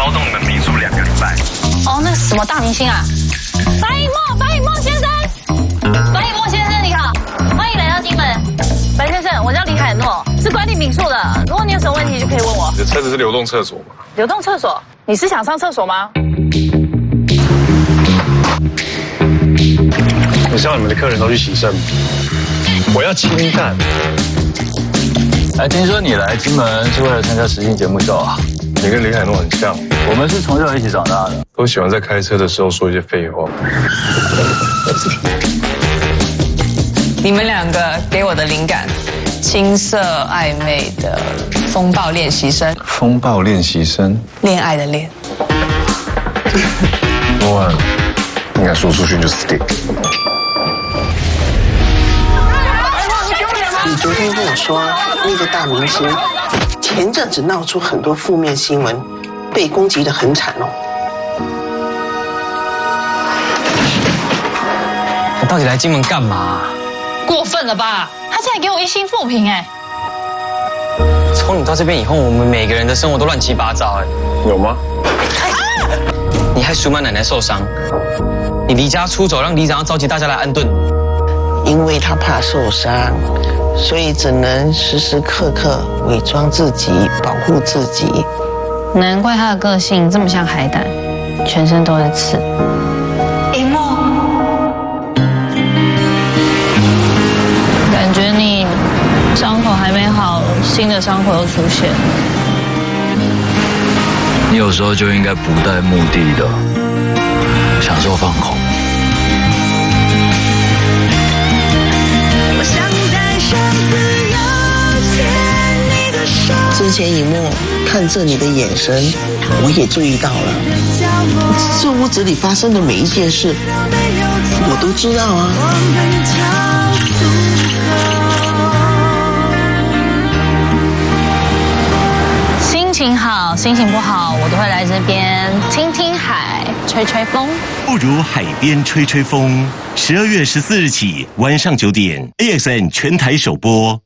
骚动你们民宿2个礼拜。哦，那什么大明星啊？白以梦先生，白以梦先生你好，欢迎来到金门。白先生，我叫李海诺，是管理民宿的。如果你有什么问题，就可以问我。你的车子是流动厕所吗？流动厕所？你是想上厕所吗？你希望你们的客人都去洗肾吗？我要清淡。哎，听说你来金门是为了参加实境节目秀啊？你跟李海诺很像，我们是从小一起长大的，都喜欢在开车的时候说一些废话。你们2个给我的灵感，青涩暧昧的风暴练习生，风暴练习生，恋爱的恋。哇，应该说出去就 stick。你昨天跟我说那个大明星前阵子闹出很多负面新闻，被攻击得很惨哦。我到底来金门干嘛？过分了吧？他竟然给我1星负评哎！从你到这边以后，我们每个人的生活都乱七八糟哎。有吗？你害苏曼奶奶受伤，你离家出走，让里长要召集大家来安顿。因为他怕受伤，所以只能时时刻刻伪装自己，保护自己。难怪他的个性这么像海胆，全身都是刺。荧幕，感觉你伤口还没好，新的伤口又出现。你有时候就应该不带目的的享受放空。之前一幕看着你的眼神，我也注意到了，这屋子里发生的每一件事，我都知道啊。心情好，心情不好，我都会来这边听听海，吹吹风。不如海边吹吹风。12月14日起，晚上9点 ，AXN 全台首播。